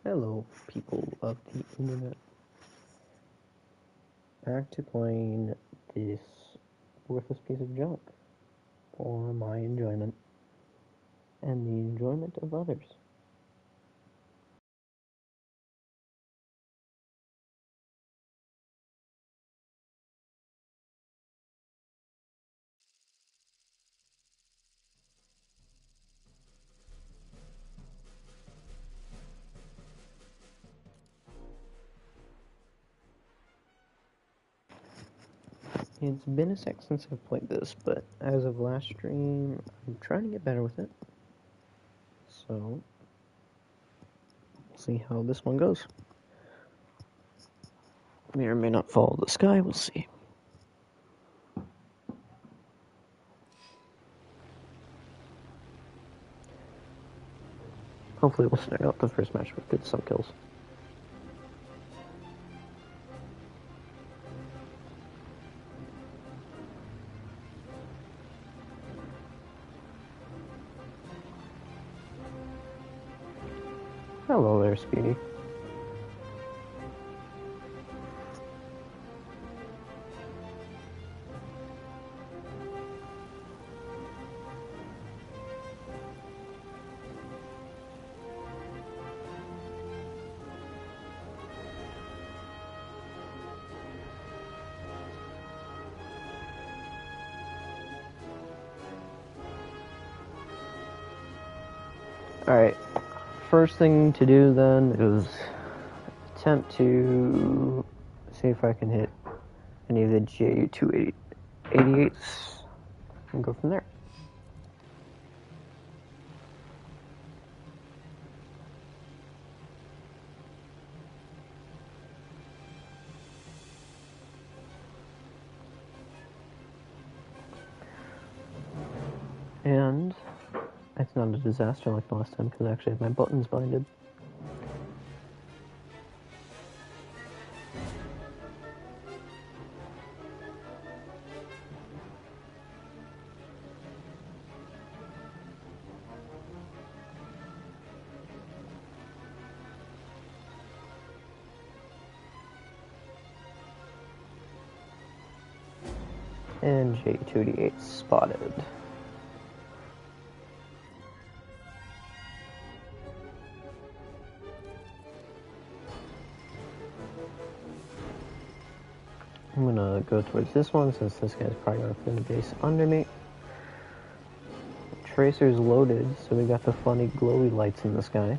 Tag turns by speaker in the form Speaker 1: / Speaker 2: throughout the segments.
Speaker 1: Hello, people of the internet. Back to playing this worthless piece of junk for my enjoyment and the enjoyment of others. It's been a sec since I've played this, but as of last stream, I'm trying to get better with it. So, we'll see how this one goes. May or may not follow the sky, we'll see. Hopefully we'll snag out the first match with good some kills. Hello there, Speedy. Alright, first thing to do then is attempt to see if I can hit any of the Ju-288s and go from there. And it's not a disaster like the last time because I actually have my buttons binded. And J2D8 spotted. I'm gonna go towards this one since this guy's probably gonna find the base under me. Tracer's loaded, so we got the funny glowy lights in the sky.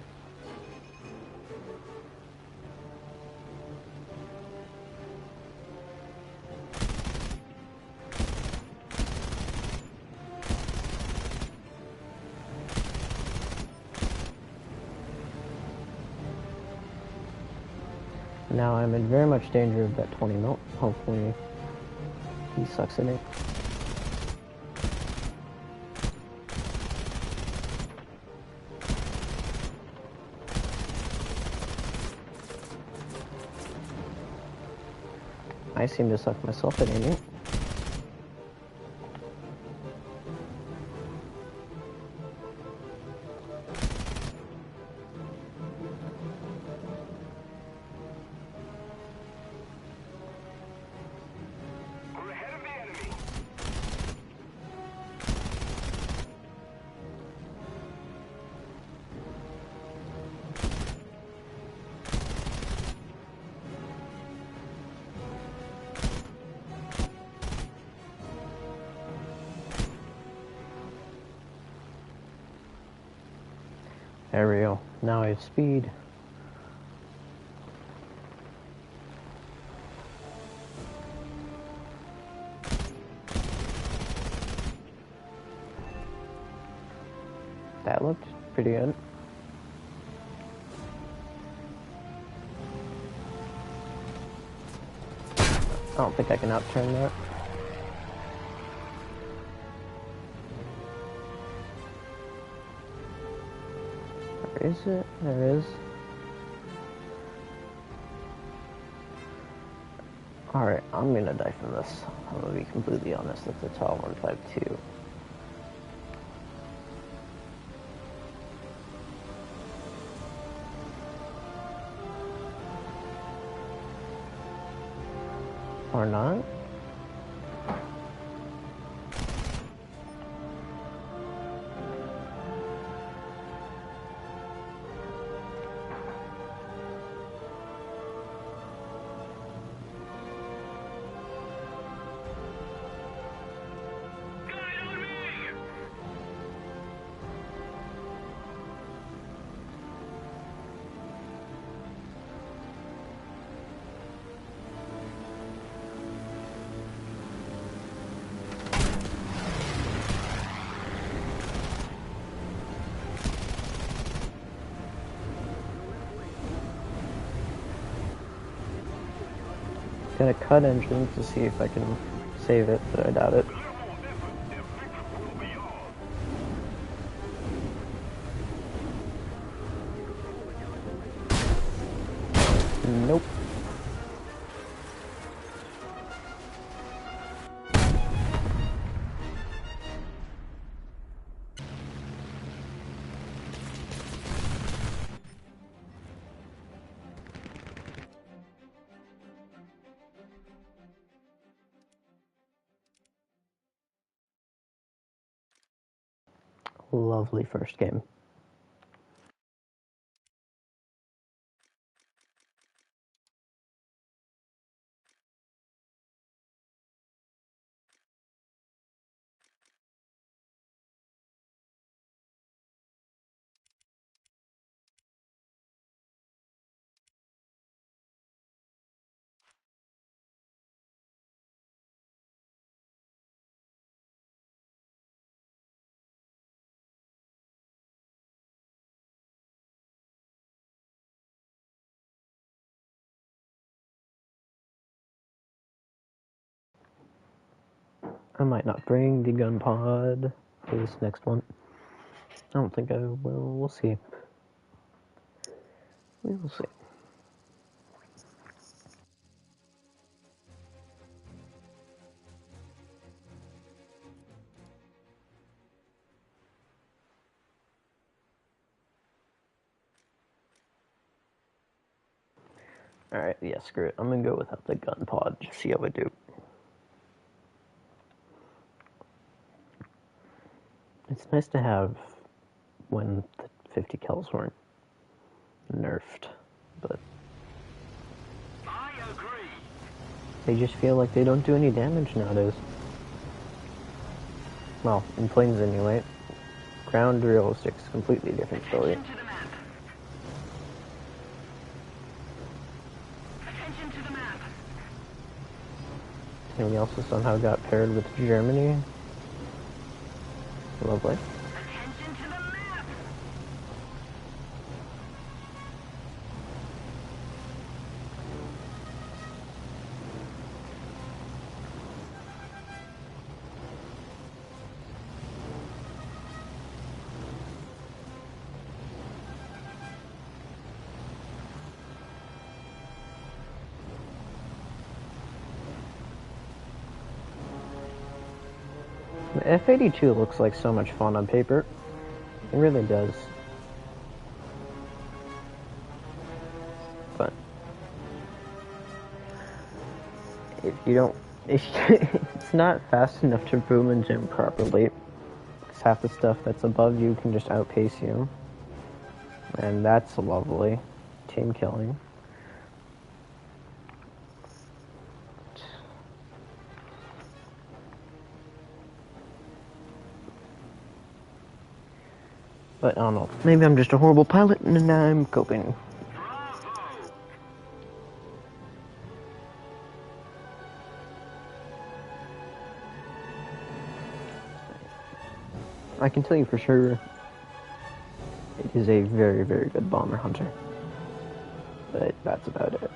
Speaker 1: Now I'm in very much danger of that 20 mil. Hopefully he sucks at it. I seem to suck myself at aiming. There we go. Now I have speed. That looked pretty good. I don't think I can outturn that. Where is it? There it is. Alright, I'm gonna die from this. I'm gonna be completely honest, that's a tall 152. Or not? Gonna cut engines to see if I can save it, but I doubt it. Nope. Lovely first game. I might not bring the gun pod for this next one. I don't think I will. We'll see. We will see. Alright, yeah, screw it. I'm gonna go without the gun pod, just see how I do. It's nice to have when the 50 kills weren't nerfed, but
Speaker 2: I agree.
Speaker 1: they just feel like they don't do any damage nowadays. Well, in planes anyway. Ground realistics, completely different story.
Speaker 2: Attention to the map. Attention to the map.
Speaker 1: And we also somehow got paired with Germany. Lovely.
Speaker 2: Attention to the map.
Speaker 1: The F82 looks like so much fun on paper. It really does. But if you don't, it's not fast enough to boom and jump properly. Because half the stuff that's above you can just outpace you. And that's lovely. Team killing. But I don't know. Maybe I'm just a horrible pilot and I'm coping. I can tell you for sure, it is a very, very good bomber hunter. But that's about it.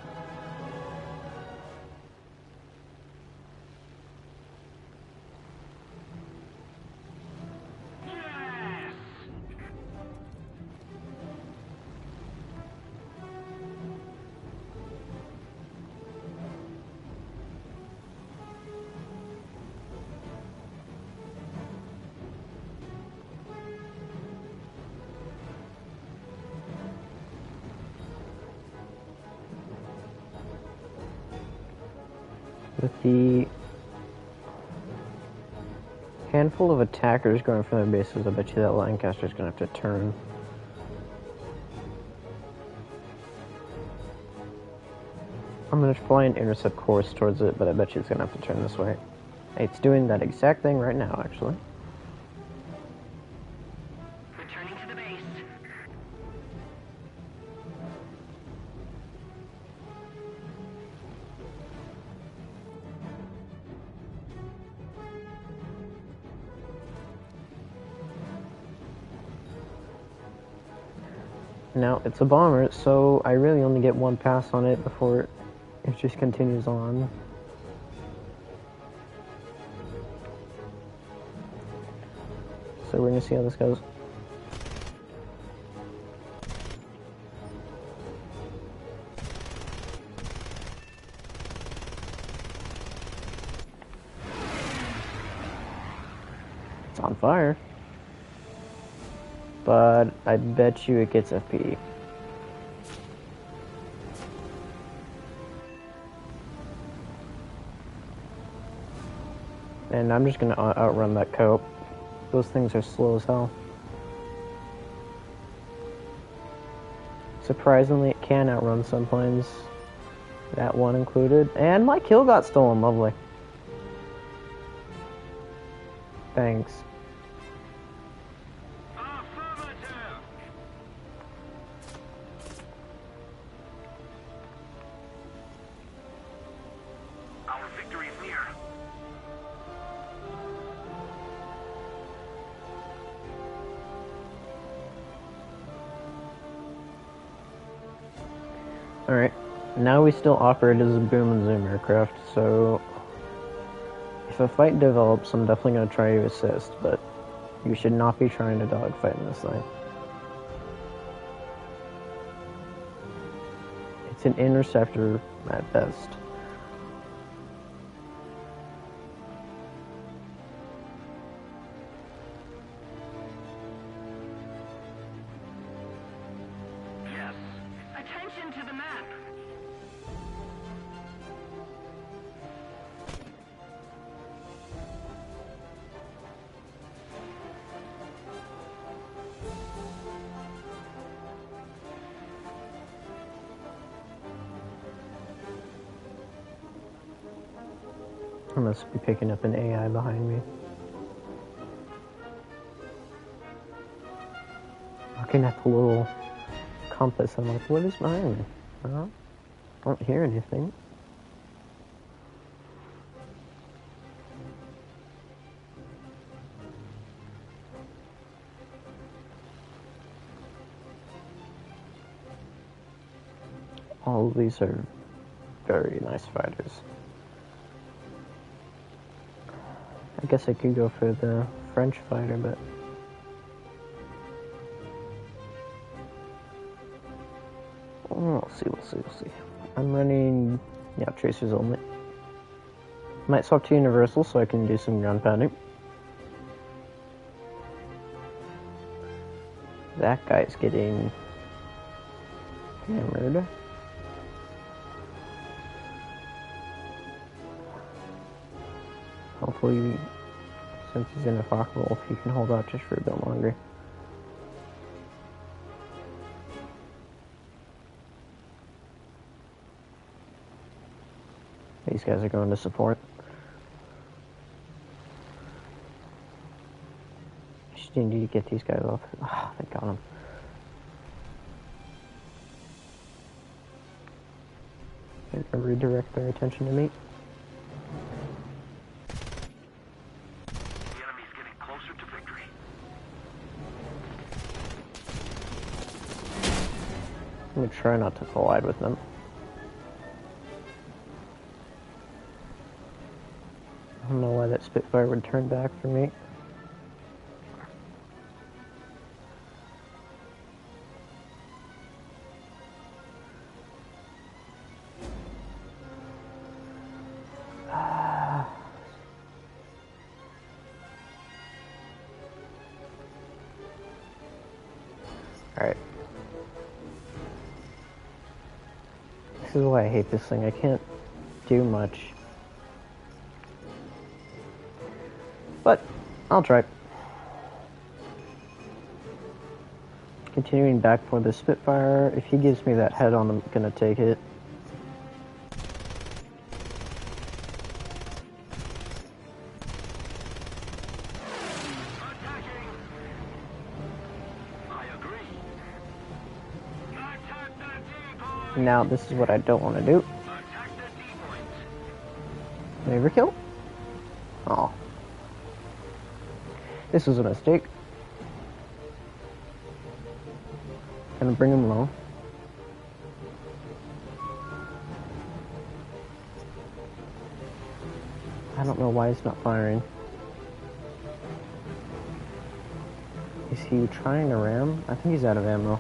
Speaker 1: With the handful of attackers going for their bases, I bet you that Lancaster's gonna have to turn. I'm gonna fly an intercept course towards it, but I bet you it's gonna have to turn this way. It's doing that exact thing right now, actually.
Speaker 2: Returning to the base.
Speaker 1: Now, it's a bomber, so I really only get one pass on it before it just continues on. So we're gonna see how this goes. It's on fire. But I bet you it gets FP. And I'm just gonna outrun that cope. Those things are slow as hell. Surprisingly, it can outrun some planes. That one included. And my kill got stolen, lovely. Thanks.
Speaker 2: Affirmative. Our victory is near.
Speaker 1: Alright, now we still operate as a boom and zoom aircraft, so if a fight develops, I'm definitely going to try to assist, but you should not be trying to dogfight in this thing. It's an interceptor at best.
Speaker 2: Yes. Attention to the map.
Speaker 1: I must be picking up an AI behind me. Looking at the little compass, I'm like, what is behind me? I don't hear anything. All of these are very nice fighters. I guess I could go for the French fighter, but we'll see. I'm running, yeah, tracers only. Might swap to universal so I can do some ground pounding. That guy's getting hammered. Hopefully, since he's in a Focke Wolf, he can hold out just for a bit longer. These guys are going to support. Just need to get these guys off. Ah, they got him. And redirect their attention to me.
Speaker 2: The enemy's getting closer to victory.
Speaker 1: I'm gonna try not to collide with them. I don't know why that Spitfire would turn back for me. Alright. This is why I hate this thing. I can't do much But I'll try. Continuing back for the Spitfire. If he gives me that head on, I'm gonna take it.
Speaker 2: Attacking. I agree. Attack the D-point.
Speaker 1: Now, this is what I don't want to do.
Speaker 2: Attack the D-point.
Speaker 1: Overkill? Oh. This was a mistake. Gonna bring him low. I don't know why he's not firing. Is he trying to ram? I think he's out of ammo.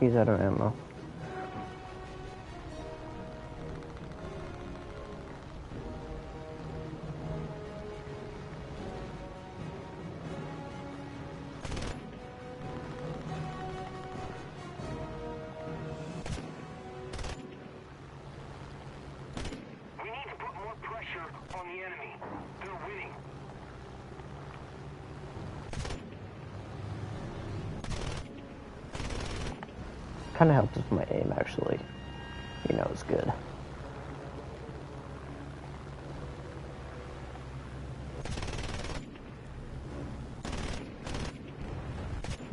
Speaker 1: He's out of ammo.
Speaker 2: We need to put more pressure on the enemy. They're winning.
Speaker 1: Kind of helps with my aim, actually. You know, it's good.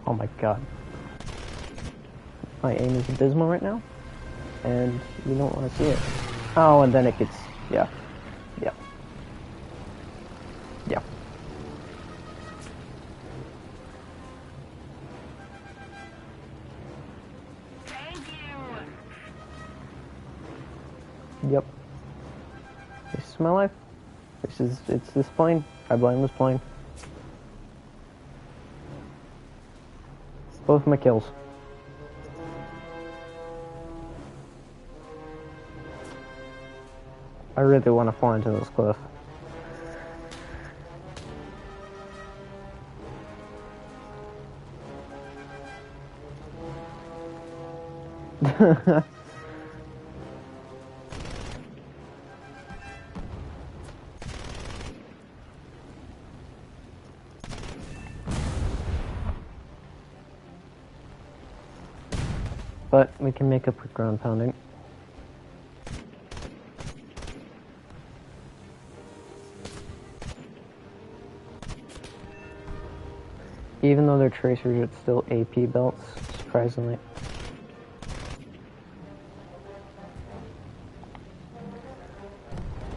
Speaker 1: Oh my god. My aim is abysmal right now, and you don't want to see it. Oh, and then it gets, yeah. Yeah. Yeah.
Speaker 2: Thank you.
Speaker 1: Yep. This is my life. It's this plane. I blame this plane. Both my kills. I really want to fly into this cliff. But we can make up with ground pounding. Even though they're tracers, it's still AP belts, surprisingly.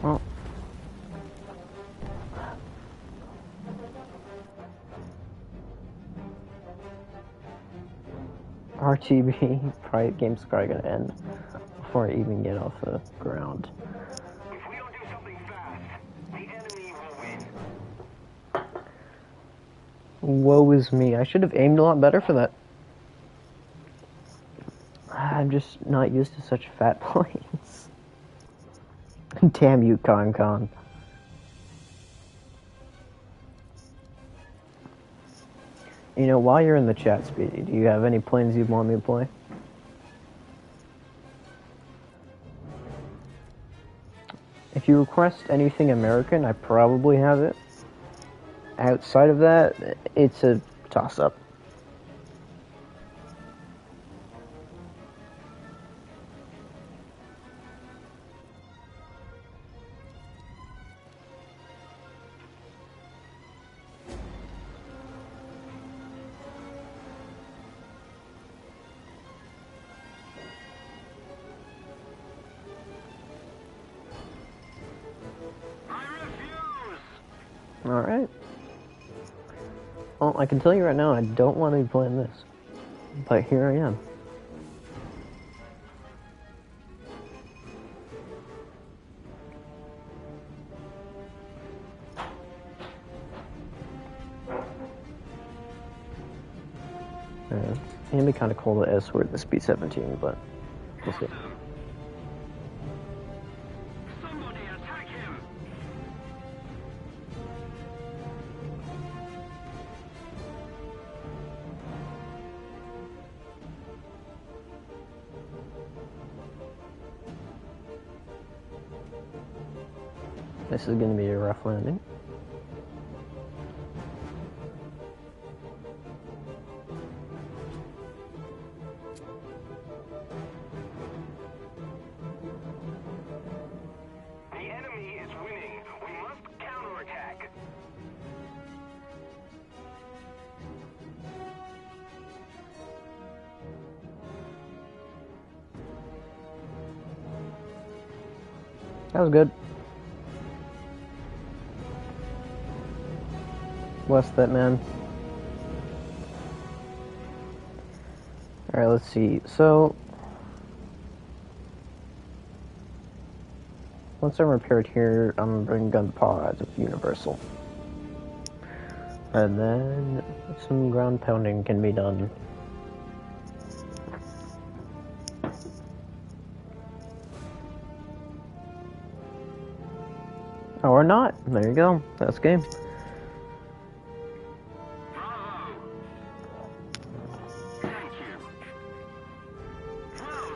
Speaker 1: Well. RTB, probably, game's probably gonna end before I even get off the ground.
Speaker 2: If we don't do something fast, the enemy will win.
Speaker 1: Woe is me. I should have aimed a lot better for that. I'm just not used to such fat planes. Damn you, Con. You know, while you're in the chat, Speedy, do you have any planes you'd want me to play? If you request anything American, I probably have it. Outside of that, it's a toss-up. Alright. Well, I can tell you right now, I don't want to be playing this. But here I am. It'd be kind of cool to escort the Speed 17, but we'll see.
Speaker 2: Somebody attack him.
Speaker 1: This is going to be a rough landing.
Speaker 2: The enemy is winning. We must counterattack.
Speaker 1: That was good. Bless that man. Alright, let's see. So, once I'm repaired here, I'm bringing gun pods of Universal. And then some ground pounding can be done. Or not. There you go. That's game.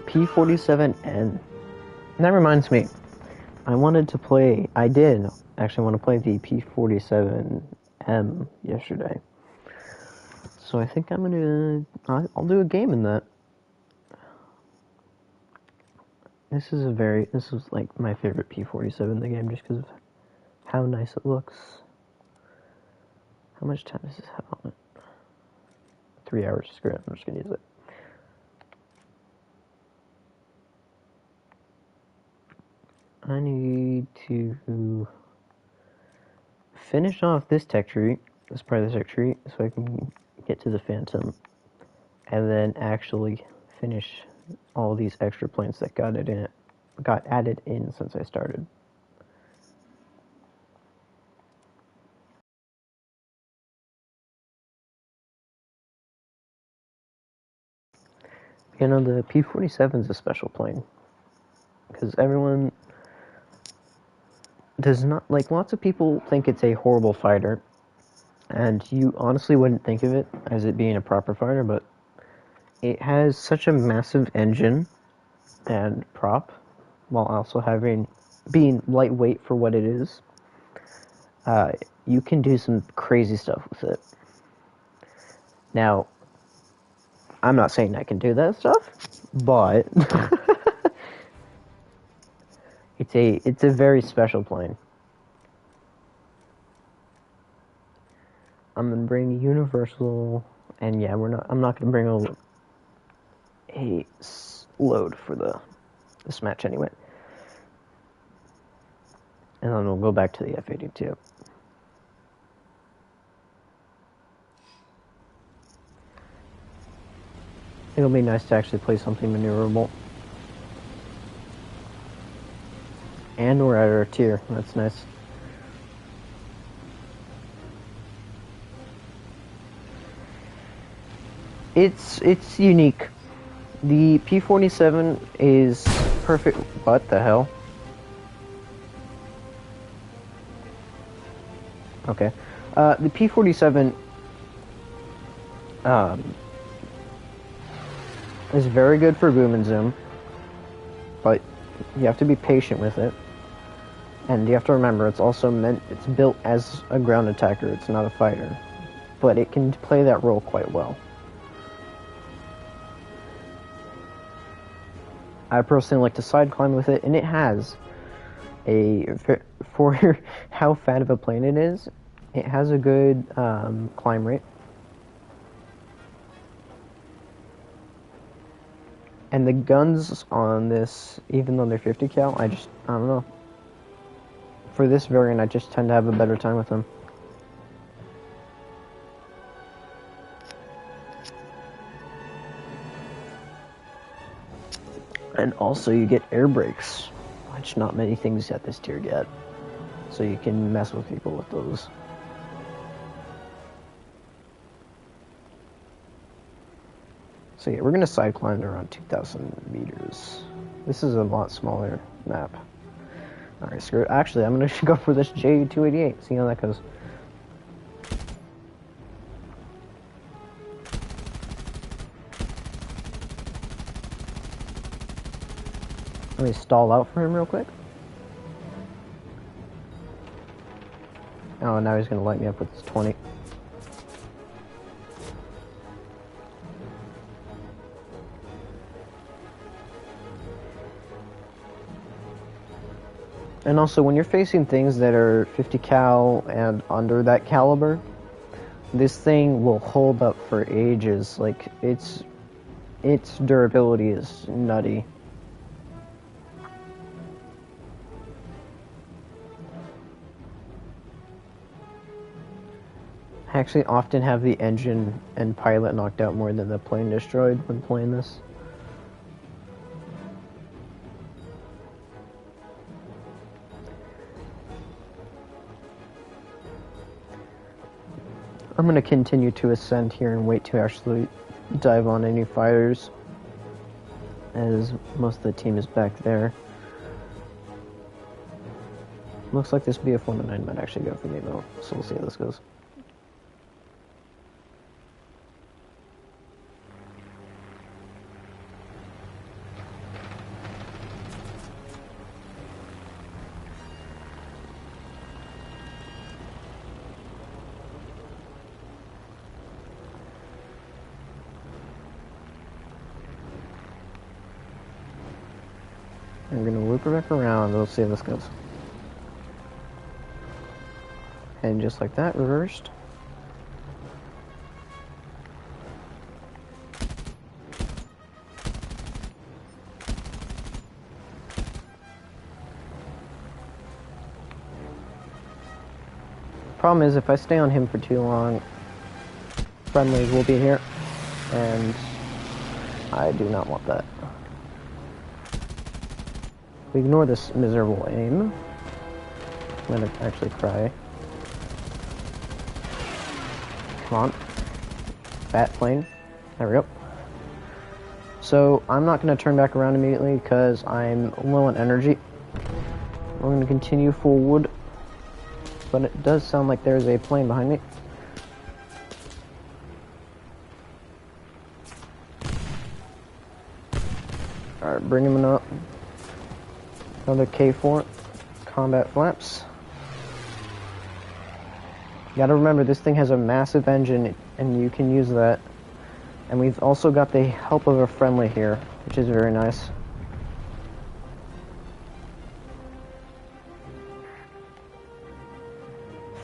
Speaker 1: P47N. And that reminds me, I did actually want to play the P47M yesterday. So I think I'll do a game in that. This is like my favorite P47 in the game just because of how nice it looks. How much time does this have on it? 3 hours. Screw it, I'm just gonna use it. I need to finish off this tech tree, this part of the tech tree, so I can get to the Phantom, and then actually finish all these extra planes that got added in since I started. You know, the P-47 is a special plane because everyone does not like. Lots of people think it's a horrible fighter, and you honestly wouldn't think of it as it being a proper fighter, but it has such a massive engine and prop, while also being lightweight for what it is. You can do some crazy stuff with it. Now, I'm not saying I can do that stuff, but it's a very special plane. I'm gonna bring Universal, and yeah, I'm not gonna bring a load for this match anyway. And then we'll go back to the F82. It'll be nice to actually play something maneuverable. And we're at our tier. That's nice. It's unique. The P-47 is perfect. What the hell? Okay. The P-47 is very good for boom and zoom, but you have to be patient with it. And you have to remember, it's built as a ground attacker, it's not a fighter. But it can play that role quite well. I personally like to side climb with it, and it has for how fat of a plane it is, it has a good climb rate. And the guns on this, even though they're 50 cal, I don't know. For this variant, I just tend to have a better time with them. And also you get air brakes, which not many things at this tier get. So you can mess with people with those. So yeah, we're going to side climb around 2,000 meters. This is a lot smaller map. Alright, screw it. Actually, I'm going to go for this J288, see how that goes. Let me stall out for him real quick. Oh, now he's gonna light me up with his 20. And also, when you're facing things that are 50 cal and under that caliber, this thing will hold up for ages. Like, its durability is nutty. I actually often have the engine and pilot knocked out more than the plane destroyed when playing this. I'm going to continue to ascend here and wait to actually dive on any fighters, as most of the team is back there. Looks like this BF-109 might actually go for me though, so we'll see how this goes. I'm gonna loop her back around, we'll see how this goes. And just like that, reversed. Problem is, if I stay on him for too long, friendlies will be here, and I do not want that. We ignore this miserable aim. I'm gonna actually cry. Come on. Fat plane. There we go. So, I'm not gonna turn back around immediately because I'm low on energy. We're gonna continue forward. But it does sound like there's a plane behind me. Alright, bring him up. Another K4. Combat flaps. You gotta remember, this thing has a massive engine, and you can use that. And we've also got the help of a friendly here, which is very nice.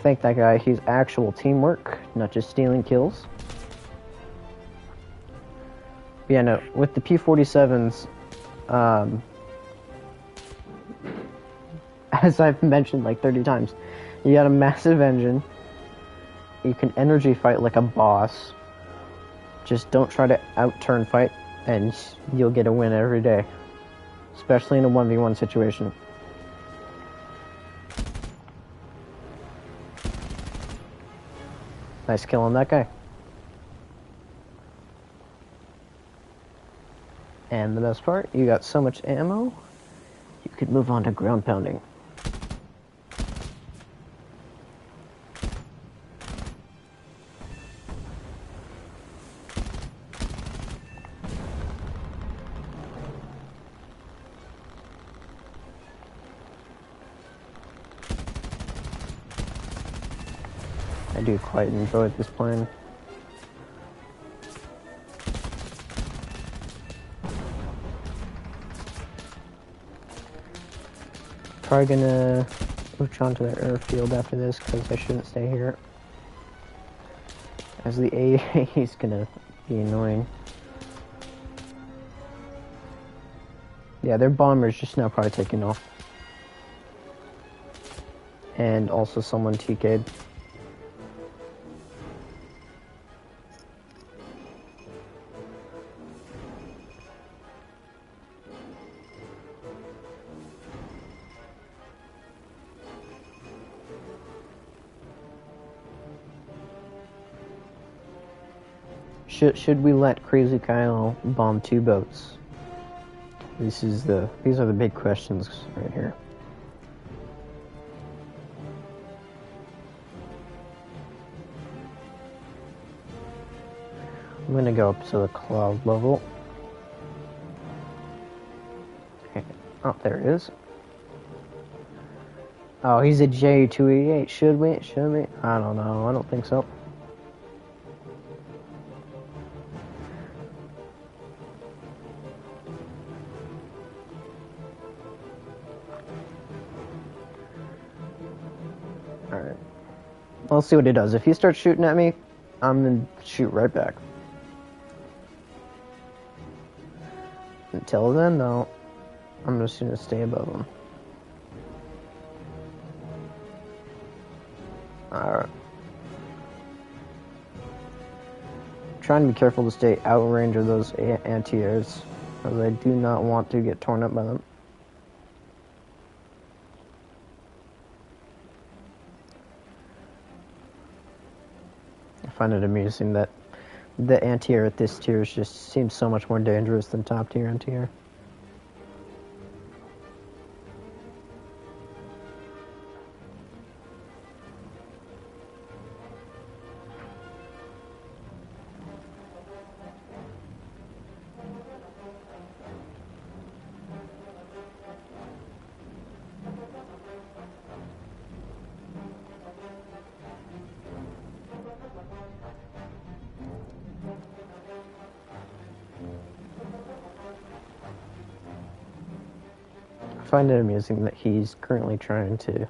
Speaker 1: Thank that guy, he's actual teamwork, not just stealing kills. But yeah, no, with the P-47s, as I've mentioned like 30 times, you got a massive engine, you can energy fight like a boss, just don't try to out-turn fight, and you'll get a win every day, especially in a 1v1 situation. Nice kill on that guy. And the best part, you got so much ammo, you could move on to ground pounding. I do quite enjoy this plane. Probably gonna move on to the airfield after this because I shouldn't stay here, as the AA is gonna be annoying. Yeah, their bomber's just now probably taking off. And also someone TK'd. Should we let Crazy Kyle bomb 2 boats? These are the big questions right here. I'm gonna go up to the cloud level. Okay. Oh, there it is. Oh, he's a J288. Should we? Should we? I don't know. I don't think so. Alright. I'll see what he does. If he starts shooting at me, I'm gonna shoot right back. Until then, though, I'm just gonna stay above him. Alright. Trying to be careful to stay out of range of those anti-airs, because I do not want to get torn up by them. I find it amusing that the anti-air at this tier just seems so much more dangerous than top tier anti-air. I find it amusing that he's currently trying to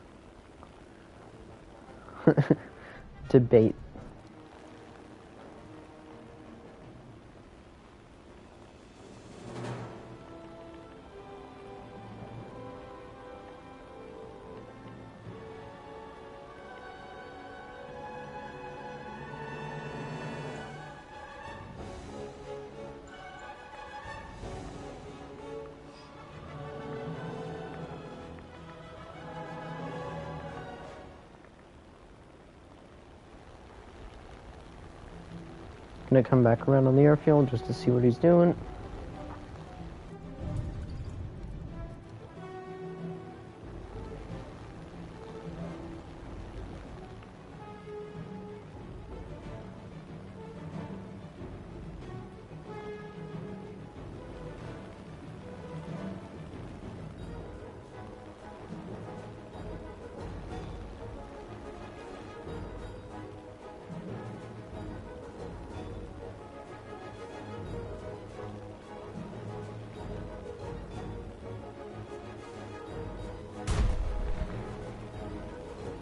Speaker 1: to bait. Gonna come back around on the airfield just to see what he's doing.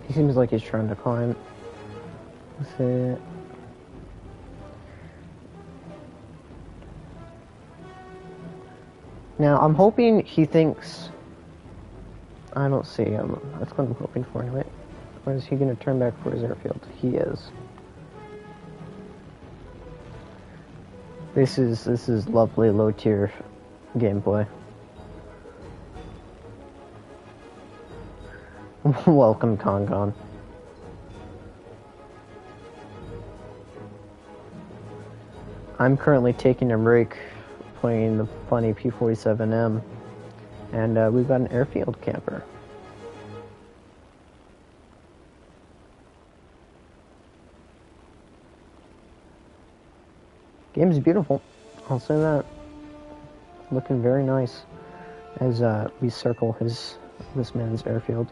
Speaker 1: He seems like he's trying to climb. Let's see. Now, I'm hoping he thinks... I don't see him. That's what I'm hoping for anyway. Or is he going to turn back for his airfield? He is. This is lovely low-tier gameplay. Welcome, Congon. I'm currently taking a break playing the funny P-47M, and we've got an airfield camper. Game's beautiful, I'll say that. Looking very nice as we circle this man's airfield.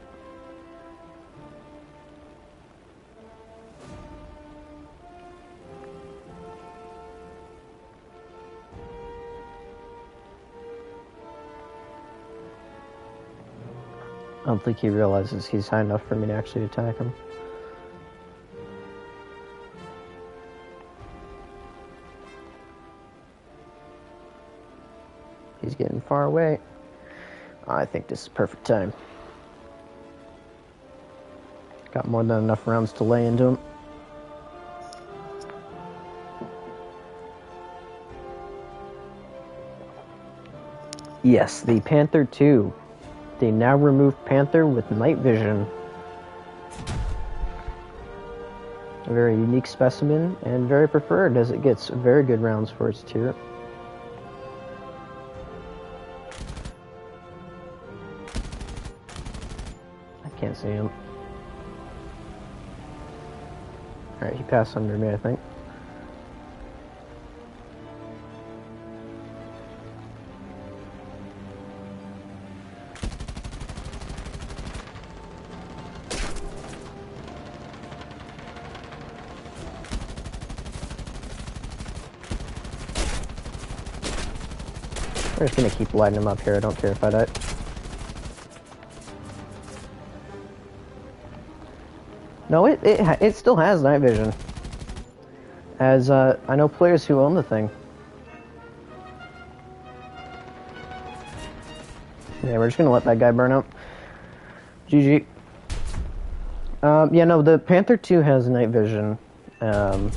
Speaker 1: I don't think he realizes he's high enough for me to actually attack him. He's getting far away. I think this is perfect time. Got more than enough rounds to lay into him. Yes, the Panther 2. They now remove Panther with night vision. A very unique specimen and very preferred as it gets very good rounds for its tier. I can't see him. Alright, he passed under me, I think. I'm just gonna keep lighting them up here. I don't care if I die. No, it still has night vision. As I know players who own the thing. Yeah, we're just gonna let that guy burn up. GG. Yeah, no, the Panther 2 has night vision. And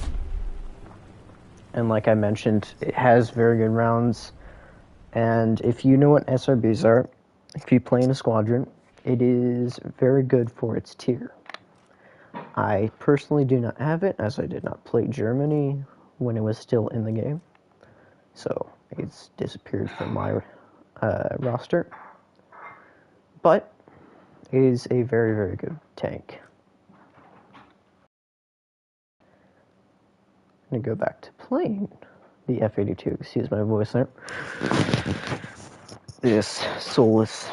Speaker 1: like I mentioned, it has very good rounds. And if you know what SRBs are, if you play in a squadron, it is very good for its tier. I personally do not have it, as I did not play Germany when it was still in the game. So, it's disappeared from my roster. But, it is a very, very good tank. I'm going to go back to playing the F82, excuse my voice there. This soulless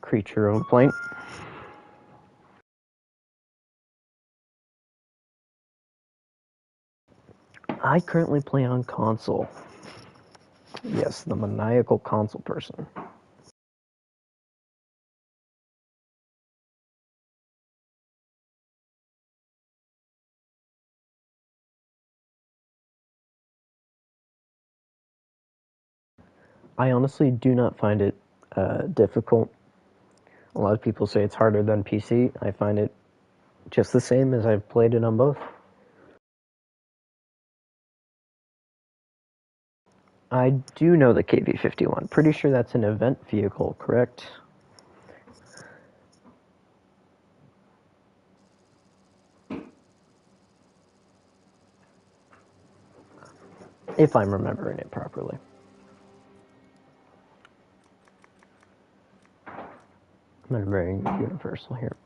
Speaker 1: creature of a plane. I currently play on console. Yes, the maniacal console person. I honestly do not find it difficult. A lot of people say it's harder than PC. I find it just the same as I've played it on both. I do know the KV-51. Pretty sure that's an event vehicle, correct? If I'm remembering it properly. I'm remembering Universal here.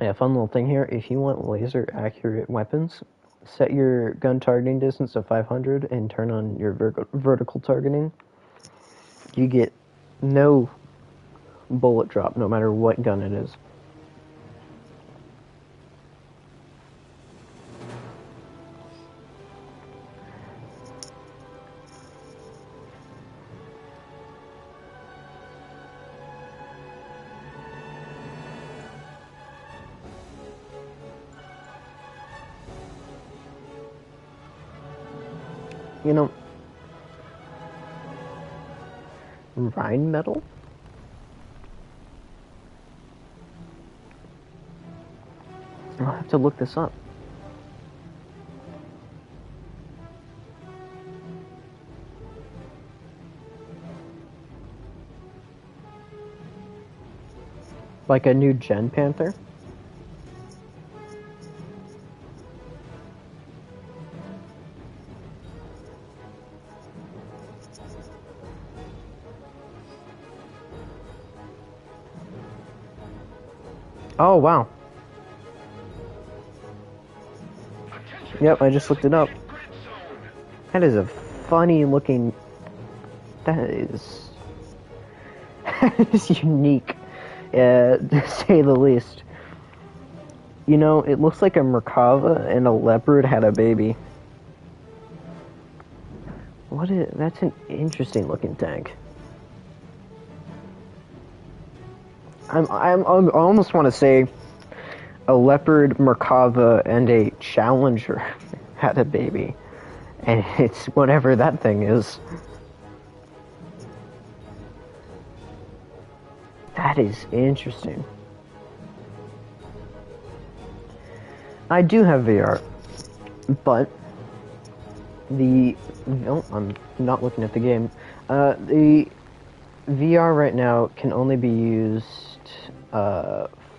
Speaker 1: Yeah, fun little thing here. If you want laser accurate weapons, set your gun targeting distance to 500 and turn on your vertical targeting. You get no bullet drop, no matter what gun it is. You know, Rhine metal? I'll have to look this up. Like a new gen Panther? Oh, wow. Yep, I just looked it up. That is a funny looking... That is... That is unique, to say the least. You know, it looks like a Merkava and a leopard had a baby. That's an interesting looking tank. I almost want to say a leopard, Merkava, and a Challenger had a baby. And it's whatever that thing is. That is interesting. I do have VR, but no, I'm not looking at the game. The VR right now can only be used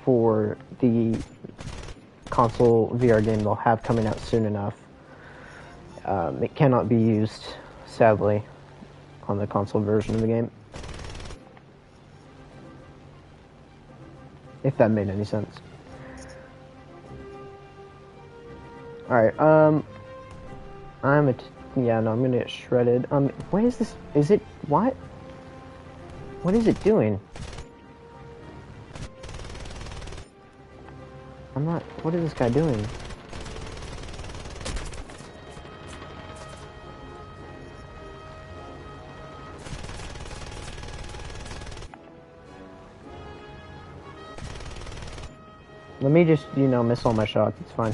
Speaker 1: for the console VR game they'll have coming out soon enough. It cannot be used, sadly, on the console version of the game. If that made any sense. Alright, yeah, no, I'm gonna get shredded. What is this? Is it, what? What is it doing? What is this guy doing? Let me just, you know, miss all my shots. It's fine.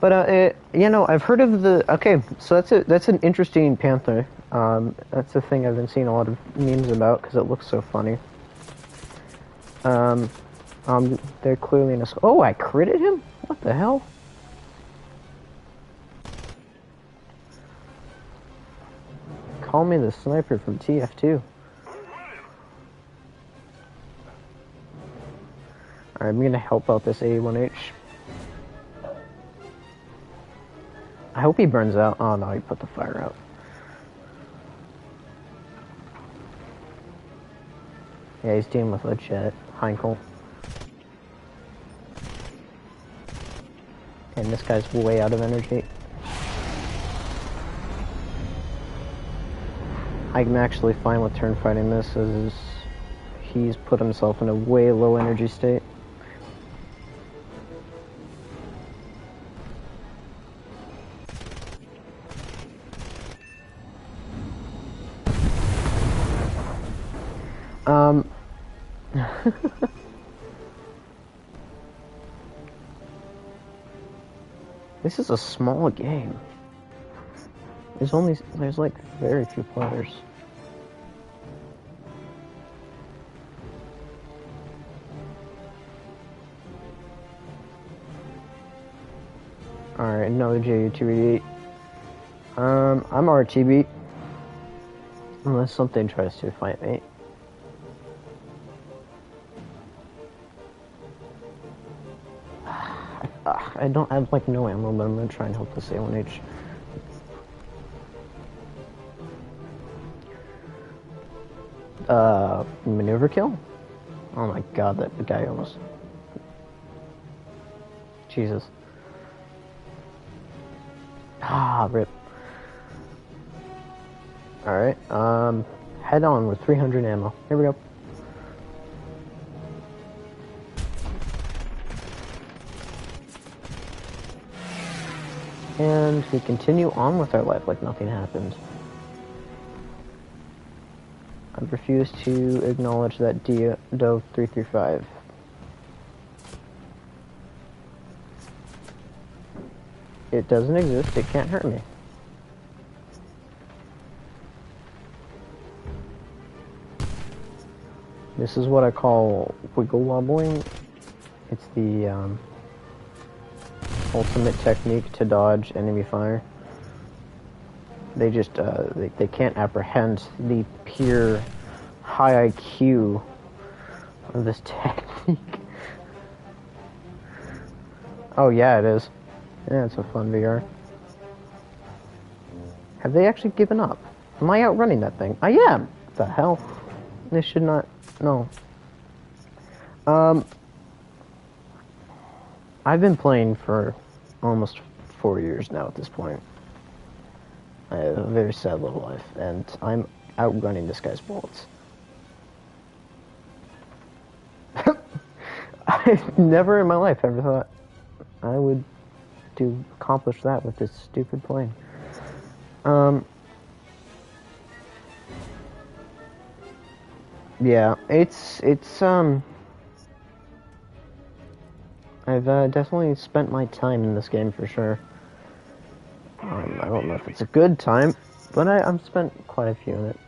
Speaker 1: But you know, I've heard of the. Okay, so that's an interesting panther. That's the thing I've been seeing a lot of memes about because it looks so funny. They're clearly in a. Oh, I critted him. What the hell? Call me the sniper from TF2. Alright, I'm gonna help out this A1H. I hope he burns out. Oh no, he put the fire out. Yeah, he's dealing with a jet. Heinkel. And this guy's way out of energy. I'm actually fine with turn fighting this as he's put himself in a way low energy state. This is a small game. There's like very few players. Alright, another Ju-288. I'm RTB. Unless something tries to fight me. I don't have like no ammo, but I'm gonna try and help this A1H. Maneuver kill? Oh my god, that guy almost. Jesus. Ah, rip. Alright, head on with 300 ammo. Here we go. And we continue on with our life like nothing happened. I refuse to acknowledge that Dove 335. It doesn't exist, it can't hurt me. This is what I call wiggle wobbling. It's the ultimate technique to dodge enemy fire. They just, they can't apprehend the pure high IQ of this technique. Oh yeah, it is. Yeah, it's a fun VR. Have they actually given up? Am I outrunning that thing? I am! What the hell? This should not... No. I've been playing for almost 4 years now at this point. I have a very sad little life, and I'm outrunning this guy's bullets. I never in my life ever thought I would accomplish that with this stupid plane. Yeah, it's I've definitely spent my time in this game for sure. I don't know if it's a good time, but I've spent quite a few in it.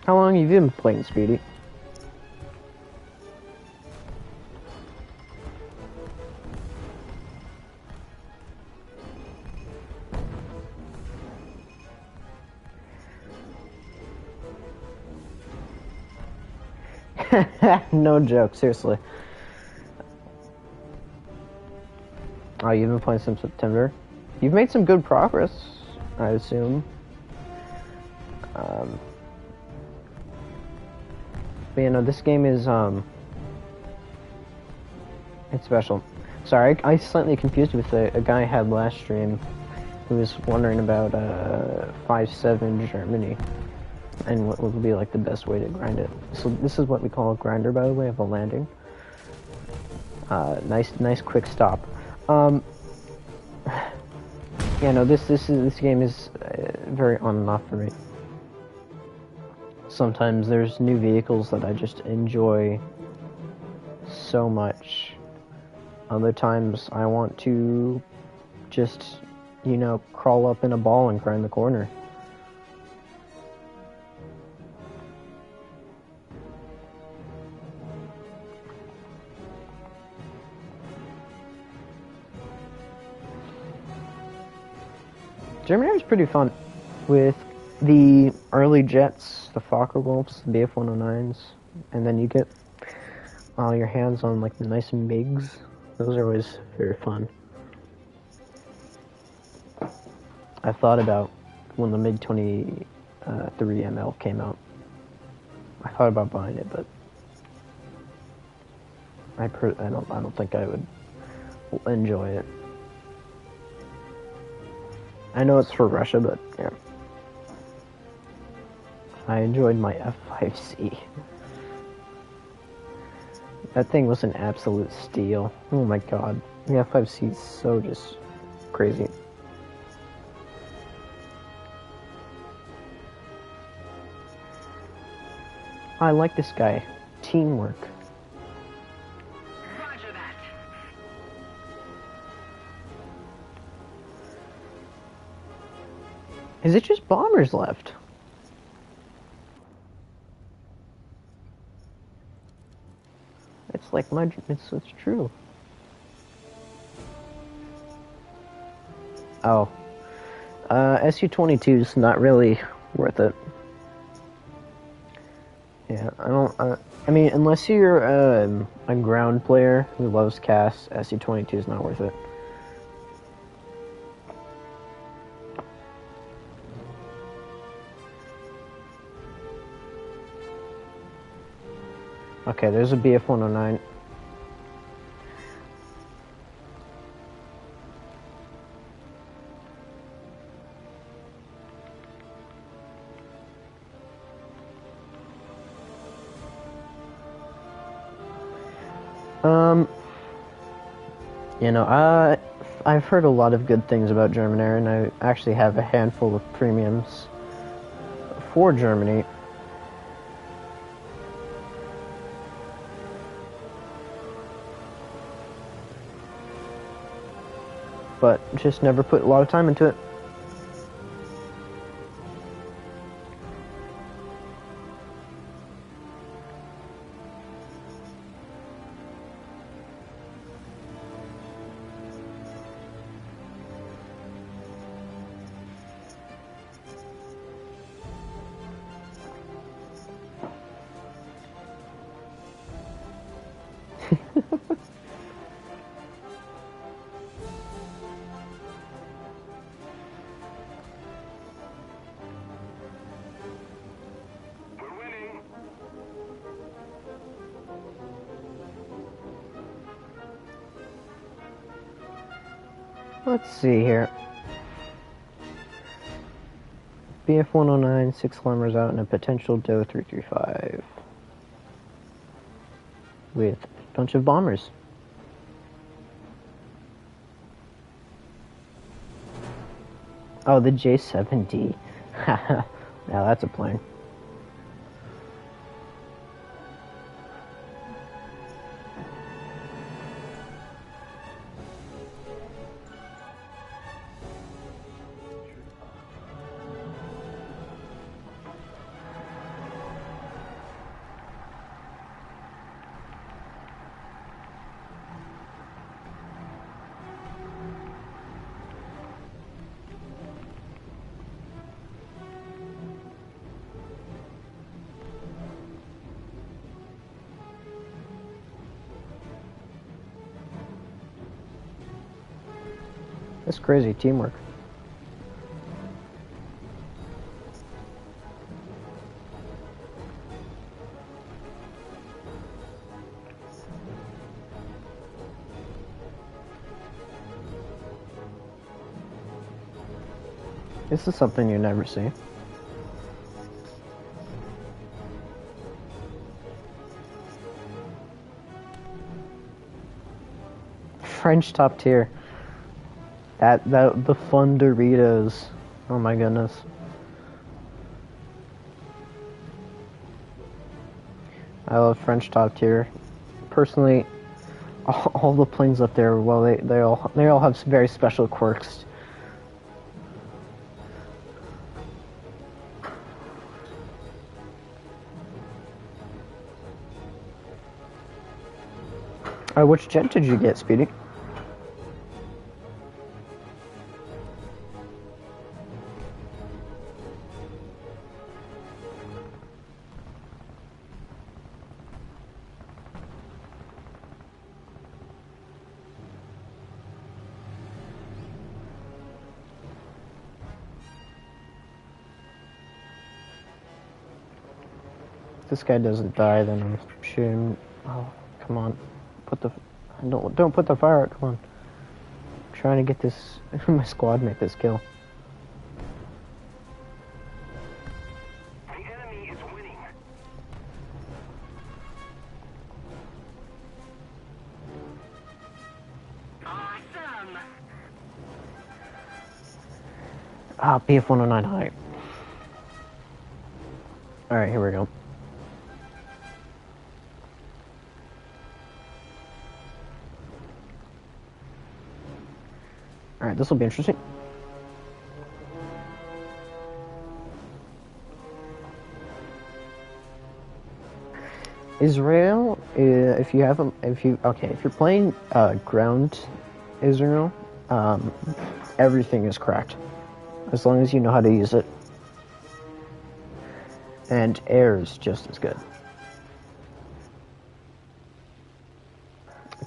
Speaker 1: How long have you been playing, Speedy? No joke, seriously. Oh, you've been playing since September? You've made some good progress, I assume. But you know, this game is, it's special. Sorry, I slightly confused with a guy I had last stream who was wondering about 5-7 Germany and what would be like the best way to grind it. So this is what we call a grinder, by the way, of a landing. Nice quick stop. Yeah, no, this game is very on and off for me. Sometimes there's new vehicles that I just enjoy so much. Other times I want to just, you know, crawl up in a ball and cry in the corner. Germany is pretty fun with the early jets, the Fokker Wolves, the BF-109s, and then you get all your hands on like the nice MiGs. Those are always very fun. I thought about when the MiG-23 ML came out. I thought about buying it, but I don't think I would enjoy it. I know it's for Russia, but yeah. I enjoyed my F5C. That thing was an absolute steal. Oh my god. The F5C is so just crazy. I like this guy. Teamwork.
Speaker 2: Roger that.
Speaker 1: Is it just bombers left? It's like it's true. Oh. Su-22 is not really worth it. Yeah, I mean, unless you're a ground player who loves CAS, Su-22 is not worth it. Okay, there's a BF-109. You know, I've heard a lot of good things about German Air, and I actually have a handful of premiums for Germany. But just never put a lot of time into it. Let's see here. BF-109, 6 climbers out, and a potential DOE 335. With a bunch of bombers. Oh, the J-7D. Now that's a plane. That's crazy teamwork. This is something you never see. French top tier. The fun Doritos. Oh my goodness. I love French top tier. Personally, all the planes up there, well, they all have very special quirks. Which jet did you get, Speedy? If this guy doesn't die, then I'm shooting. Oh, come on. Don't put the fire out, come on. I'm trying to get this, my squad make this kill.
Speaker 2: The enemy is winning. Awesome.
Speaker 1: Ah, BF-109 high. Alright, here we go. Alright, this will be interesting. Israel, if you're playing ground Israel, everything is cracked. As long as you know how to use it. And air is just as good.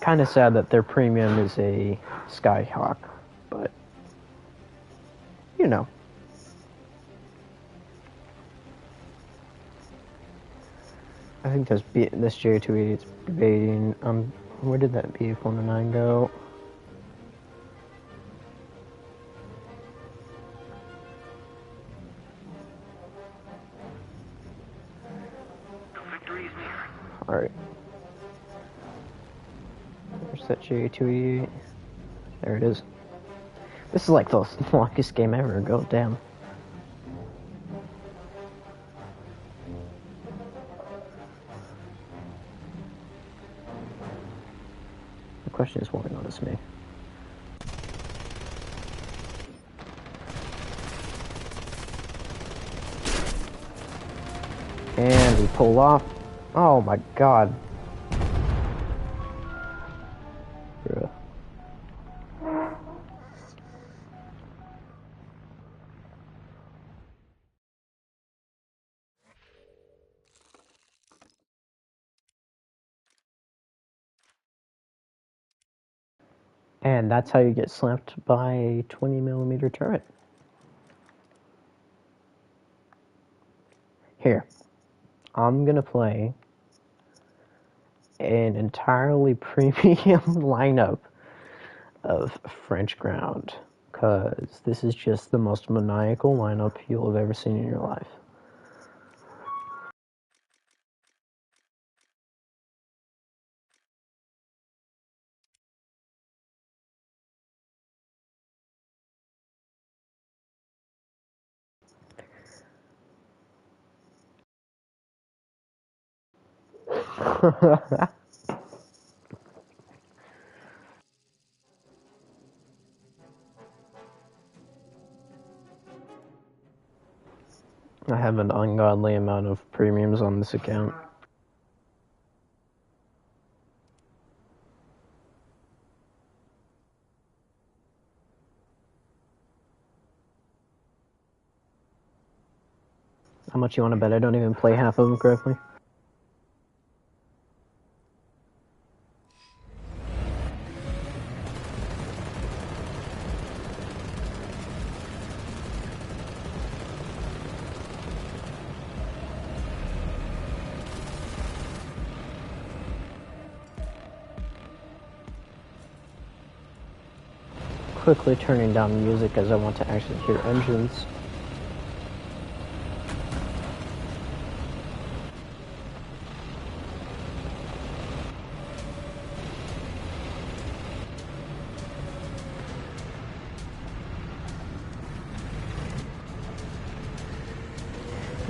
Speaker 1: Kind of sad that their premium is a Skyhawk, but you know. I think this J280 is evading. Where did that BF-109 go?
Speaker 2: Victory is near.
Speaker 1: Alright. Where's that J288? There it is. This is like the longest game ever. Go damn. The question is, will they notice me? And we pull off. Oh my god. Bruh. And that's how you get slapped by a 20mm turret. Here, I'm gonna play an entirely premium lineup of French ground, because this is just the most maniacal lineup you'll have ever seen in your life. I have an ungodly amount of premiums on this account. How much you want to bet I don't even play half of them correctly? Quickly turning down music as I want to actually hear engines.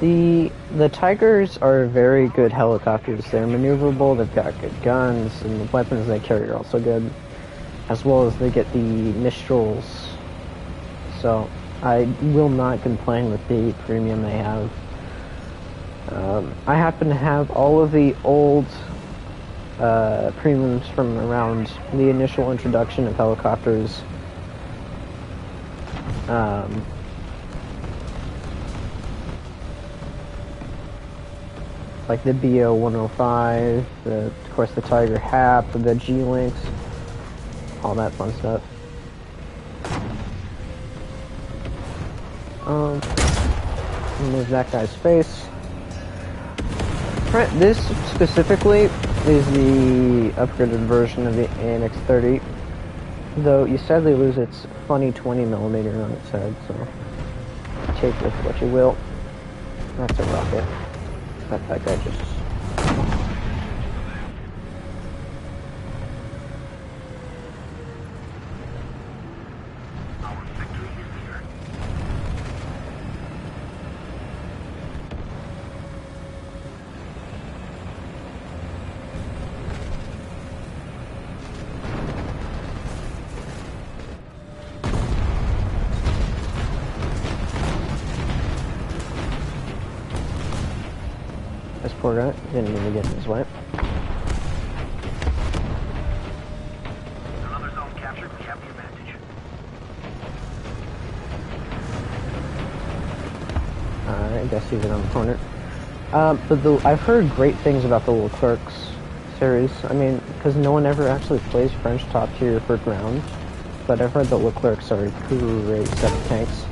Speaker 1: The Tigers are very good helicopters. They're maneuverable, they've got good guns, and the weapons they carry are also good. As well as they get the Mistrals. So, I will not complain with the premium they have. I happen to have all of the old premiums from around the initial introduction of helicopters. Like the BO 105, of course the Tiger HAP, the G-Links, all that fun stuff. Move that guy's face. This specifically is the upgraded version of the ANX 30, though you sadly lose its funny 20mm on its head, so take with what you will. That's a rocket. That guy just... This poor guy didn't even get in his way.
Speaker 2: Another zone captured. We have the advantage.
Speaker 1: I guess he's an opponent. But I've heard great things about the Leclerc's series. I mean, because no one ever actually plays French top tier for ground. But I've heard the Leclerc's are a great set of tanks.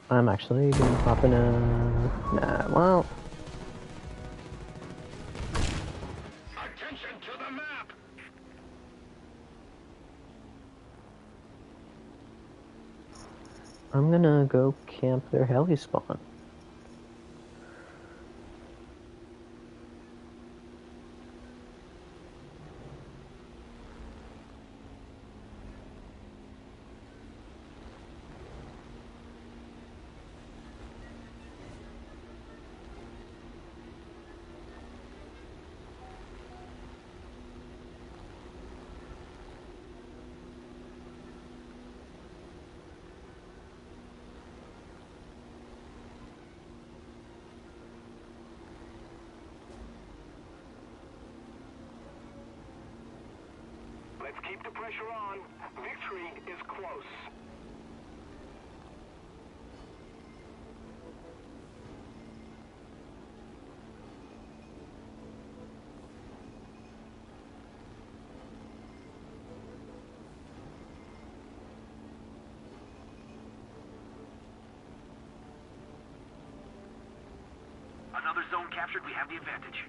Speaker 1: I'm actually gonna hop in a... Nah, well...
Speaker 2: Attention to the map.
Speaker 1: I'm gonna go camp their heli spawn.
Speaker 2: Let's keep the pressure on. Victory is close. Another zone captured. We have the advantage.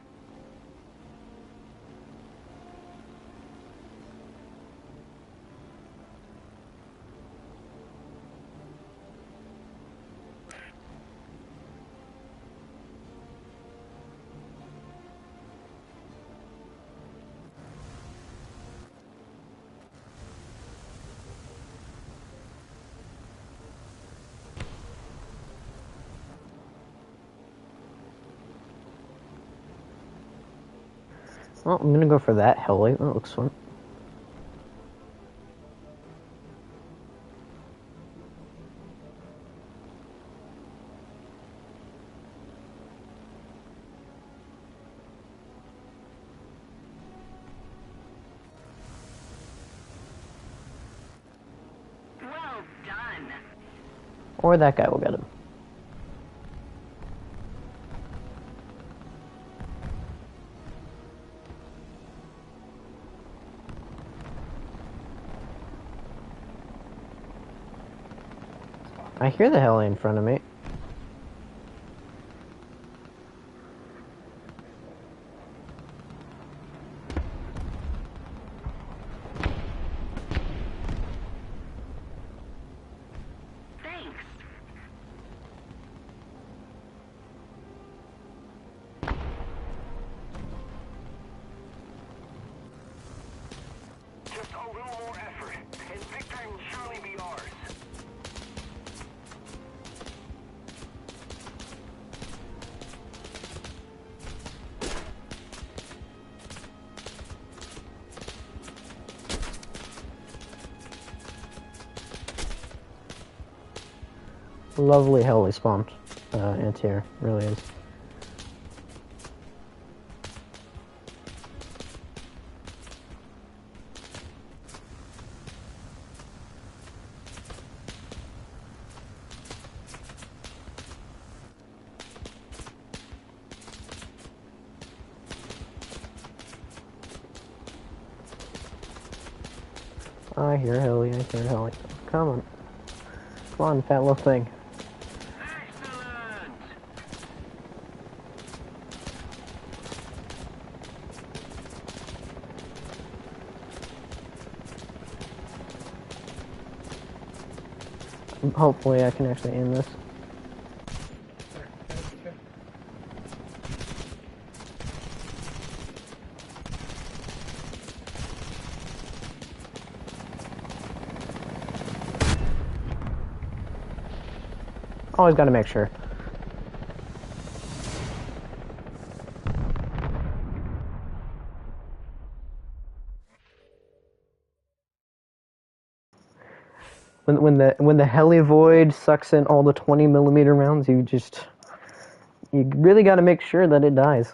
Speaker 1: Well, I'm gonna go for that heli. That looks fun.
Speaker 3: Well done.
Speaker 1: Or that guy will get him. I hear the heli in front of me.
Speaker 3: Thanks.
Speaker 1: lovely heli spawn anti-air, really is. I hear heli, I hear heli. Come on. Come on, fat little thing.
Speaker 2: Excellent!
Speaker 1: Hopefully I can actually aim this. Always gotta make sure. When the heli void sucks in all the 20mm rounds, you really gotta make sure that it dies.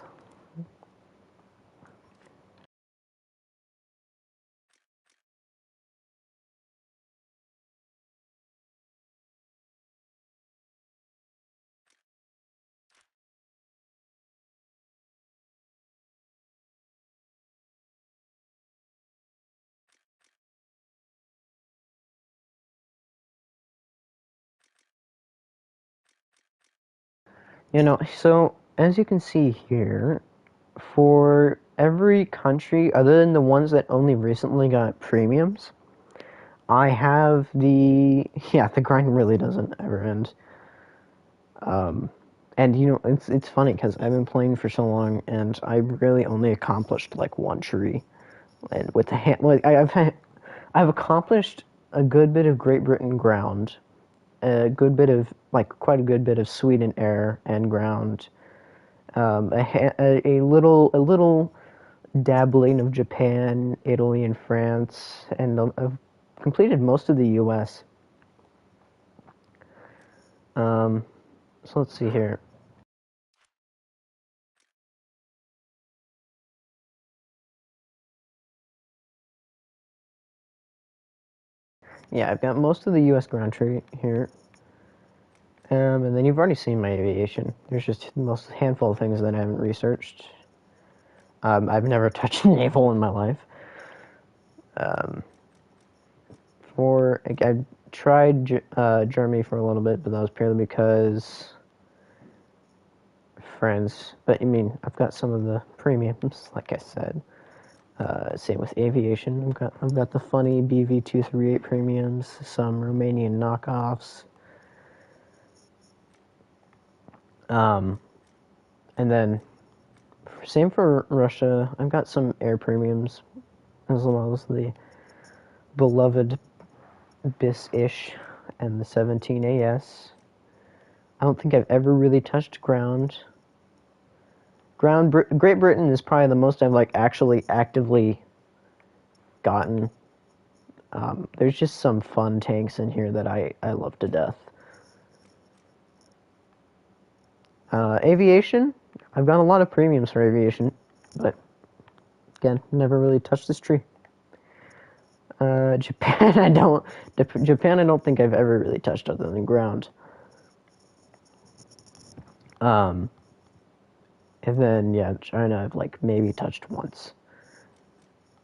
Speaker 1: You know, so as you can see here, for every country other than the ones that only recently got premiums, I have the grind really doesn't ever end. And you know, it's funny because I've been playing for so long and I really only accomplished like one tree, and with the hand, like I've accomplished a good bit of Great Britain ground, a good bit of quite a good bit of Sweden air and ground, a little dabbling of Japan, Italy, and France, and I've completed most of the U.S. So let's see here. Yeah, I've got most of the U.S. ground tree here. And then you've already seen my aviation. There's just the most handful of things that I haven't researched. I've never touched naval in my life. I tried Germany for a little bit, but that was purely because friends. But I mean, I've got some of the premiums, like I said. Same with aviation. I've got the funny BV238 premiums, some Romanian knockoffs. And then same for Russia. I've got some air premiums, as well as the beloved BIS-ish and the 17AS. I don't think I've ever really touched ground. Great Britain is probably the most I've actually actively gotten. There's just some fun tanks in here that I love to death. Aviation, I've got a lot of premiums for aviation, but again, never really touched this tree. Japan, I don't think I've ever really touched other than ground. And then yeah, China I've maybe touched once.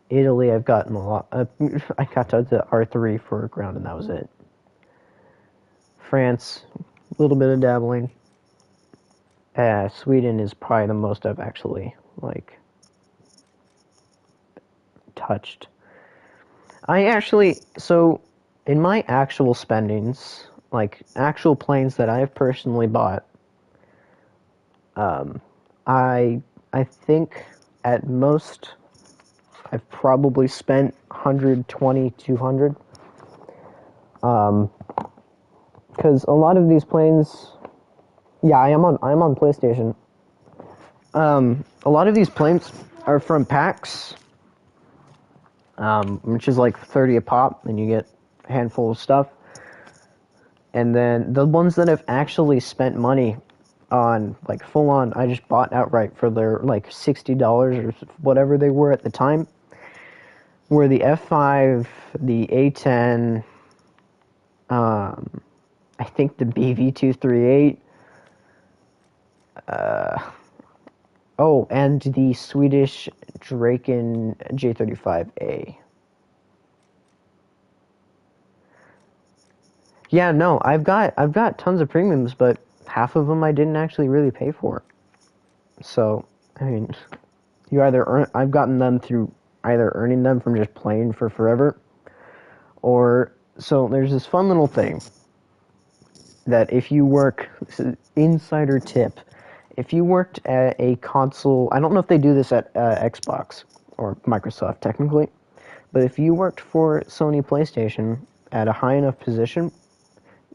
Speaker 1: Italy, I've gotten a lot. I got to the R3 for ground, and that was it. France, a little bit of dabbling. Sweden is probably the most I've actually touched. So in my actual spendings, actual planes that I've personally bought, I think at most I've probably spent 120, 200. Because a lot of these planes, yeah, I'm on PlayStation. A lot of these planes are from packs, which is 30 a pop, and you get a handful of stuff. And then the ones that have actually spent money on, like, full on, I just bought outright for their, like, $60 or whatever they were at the time, were the F5, the A10, I think the BV238, oh, and the Swedish Draken J35A. Yeah, no, I've got tons of premiums, but half of them I didn't actually really pay for. So, I mean, you either I've gotten them through either earning them from just playing for forever, or, so there's this fun little thing that if you work, this is insider tip, if you worked at a console, I don't know if they do this at Xbox or Microsoft technically, but if you worked for Sony PlayStation at a high enough position,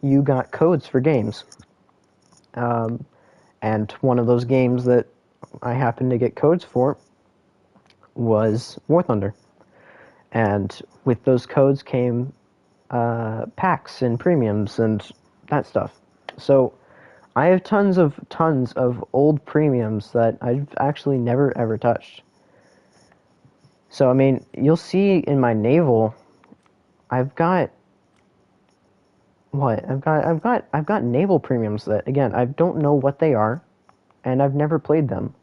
Speaker 1: you got codes for games. And one of those games that I happened to get codes for was War Thunder. And with those codes came packs and premiums and that stuff. So I have tons of old premiums that I've actually never ever touched. So I mean, you'll see in my naval, I've got naval premiums that, again, I don't know what they are, and I've never played them.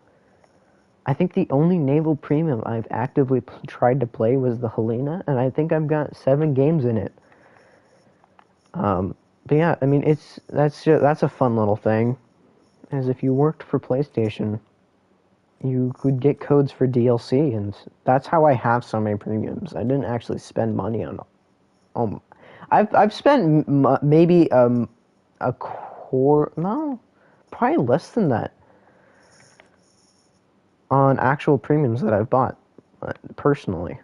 Speaker 1: I think the only naval premium I've actively tried to play was the Helena, and I think I've got 7 games in it. But yeah, I mean, that's a fun little thing, as if you worked for PlayStation, you could get codes for DLC, and that's how I have so many premiums. I didn't actually spend money on I've spent maybe a quarter, no, probably less than that on actual premiums that I've bought personally.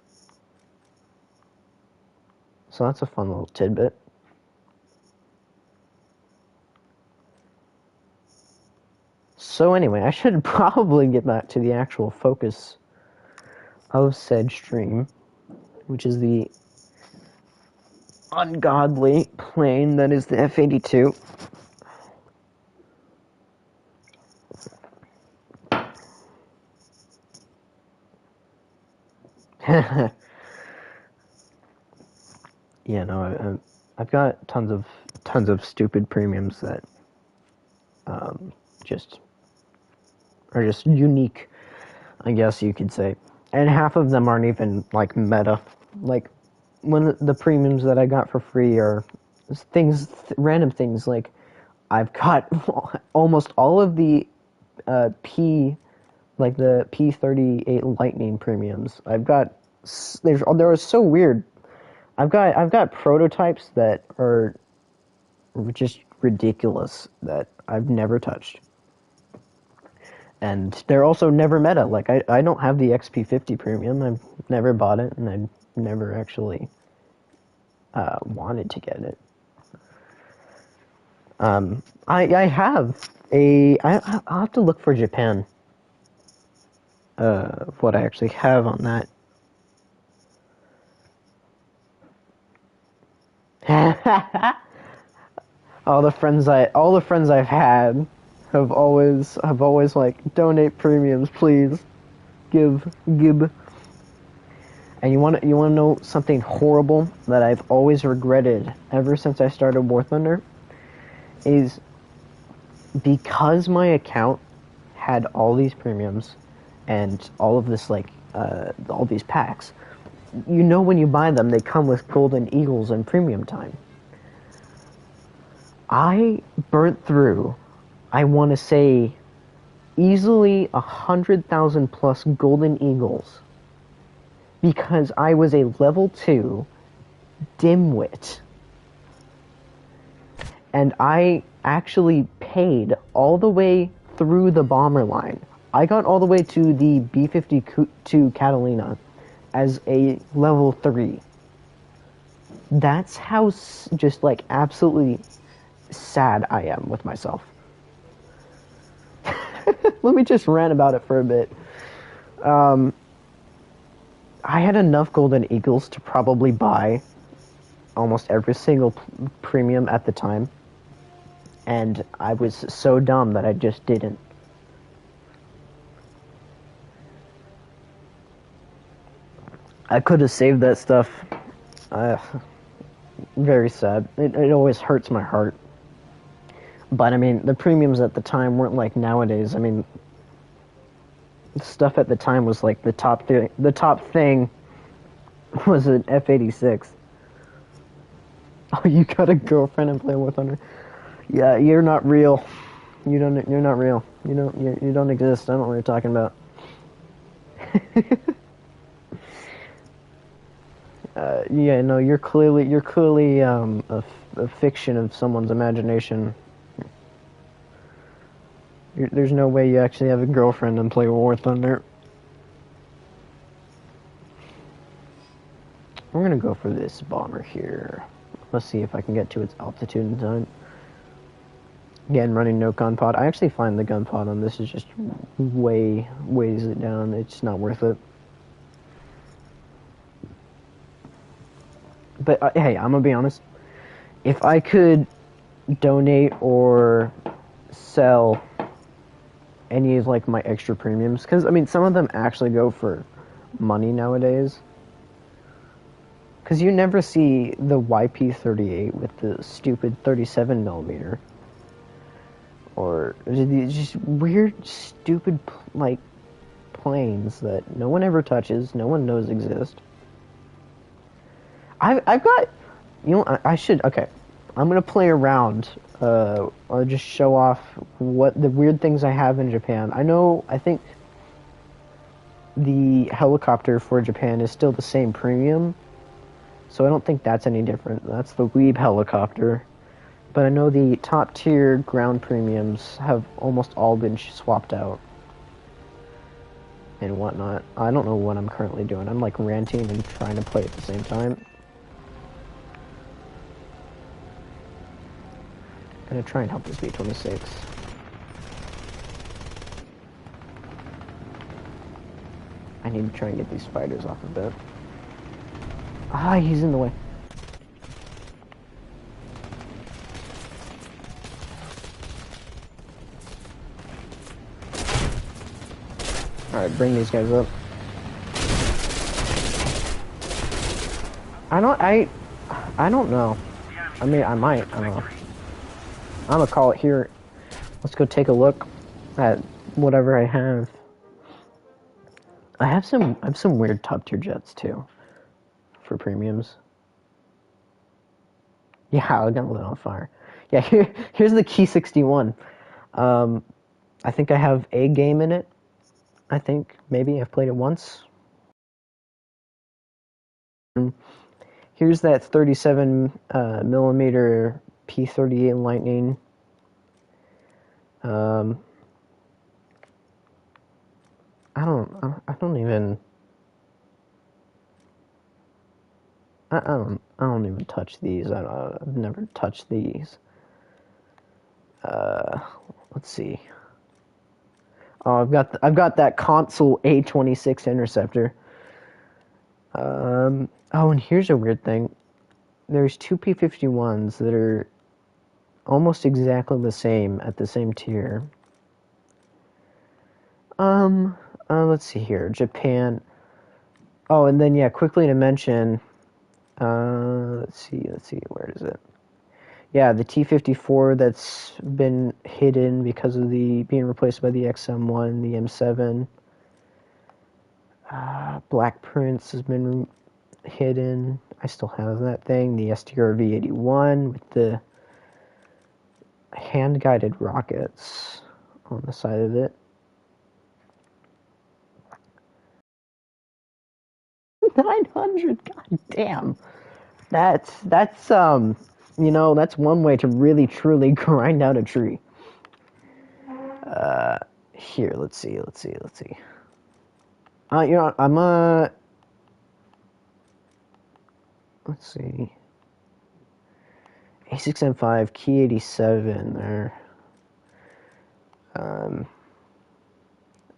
Speaker 1: So that's a fun little tidbit. So anyway, I should probably get back to the actual focus of said stream, which is the ungodly plane that is the F82. Yeah, no, I've got tons of stupid premiums that just are just unique, I guess you could say, and half of them aren't even like meta. Like, when the premiums that I got for free are things, random things, like I've got almost all of the like the P38 Lightning premiums. I've got, they're so weird. I've got prototypes that are just ridiculous that I've never touched. And they're also never meta. Like, I don't have the XP50 premium. I've never bought it, and I never actually wanted to get it. I have I'll have to look for Japan. What I actually have on that. all the friends I've had have always like, donate premiums, please. Give. And you want to know something horrible that I've always regretted ever since I started War Thunder? Is because my account had all these premiums and all of this, like, all these packs. You know, when you buy them, they come with Golden Eagles and Premium Time. I burnt through, I want to say, easily 100,000 plus Golden Eagles because I was a level 2 dimwit. And I actually paid all the way through the bomber line. I got all the way to the B-52 Catalina as a level 3. That's how just, like, absolutely sad I am with myself. Let me just rant about it for a bit. I had enough Golden Eagles to probably buy almost every single premium at the time. and I was so dumb that I just didn't. I could have saved that stuff. Very sad. It always hurts my heart. But I mean, the premiums at the time weren't like nowadays. I mean, stuff at the time was like the top thing. The top thing was an F86. Oh, you got a girlfriend and play War Thunder? Yeah, you're not real. You're not real. You don't exist. I don't know what you're talking about. Yeah, no, you're clearly a fiction of someone's imagination. There's no way you actually have a girlfriend and play War Thunder. We're gonna go for this bomber here. Let's see if I can get to its altitude in time. Again, running no gun pod. I actually find the gun pod on this is just weighs it down. It's not worth it. But hey, I'm gonna be honest. If I could donate or sell any of like my extra premiums, because I mean some of them actually go for money nowadays. Because you never see the YP38 with the stupid 37 millimeter, or just weird, stupid like planes that no one ever touches, no one knows exist. I've got, you know, I should, okay, I'm gonna play around, I'll just show off what the weird things I have in Japan. I think the helicopter for Japan is still the same premium, so I don't think that's any different. That's the Weeb helicopter. But I know the top tier ground premiums have almost all been swapped out and whatnot. I don't know what I'm currently doing. I'm like ranting and trying to play at the same time. I'm gonna try and help this B-26. I need to try and get these fighters off a bit. Ah, he's in the way. Alright, bring these guys up. I don't know. I mean, I might. I don't know. I'm gonna call it here. Let's go take a look at whatever I have. I have some weird top tier jets too, for premiums. Yeah, I got lit on fire. Yeah, here's the Key 61. I think I have a game in it. I think maybe I've played it once. Here's that 37 millimeter P38 Lightning. I don't even touch these. I've never touched these. Let's see. Oh, I've got that console A26 interceptor. Oh, and here's a weird thing. There's two P51s that are almost exactly the same at the same tier. Let's see here. Japan. Oh, and then yeah, quickly to mention. Let's see. Where is it? Yeah, the T-54 that's been hidden because of the being replaced by the XM1, the M7. Black Prince has been hidden. I still have that thing. The STR-V81 with the hand-guided rockets on the side of it. 900, god damn. That's you know, that's one way to really truly grind out a tree. Here, let's see. You know, let's see. A6M5, Key 87 there. Oh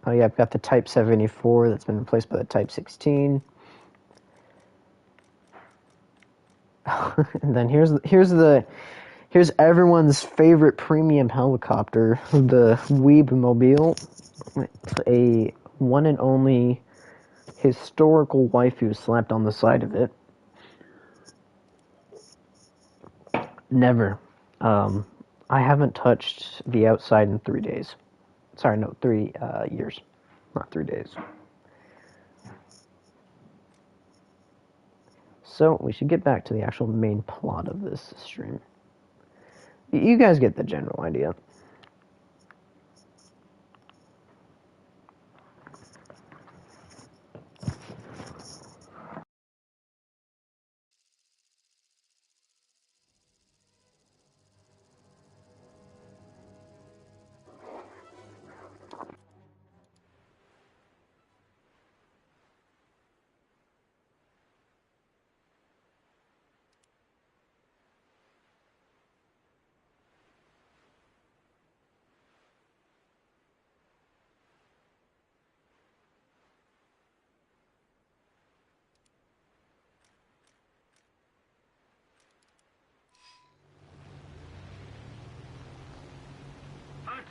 Speaker 1: yeah, I've got the Type 74 that's been replaced by the Type 16. And then here's the Here's everyone's favorite premium helicopter, the Weeb Mobile. It's a one and only historical waifu slapped on the side of it. Never. I haven't touched the outside in 3 days. Sorry, no, 3 years. Not 3 days. So, we should get back to the actual main plot of this stream. You guys get the general idea.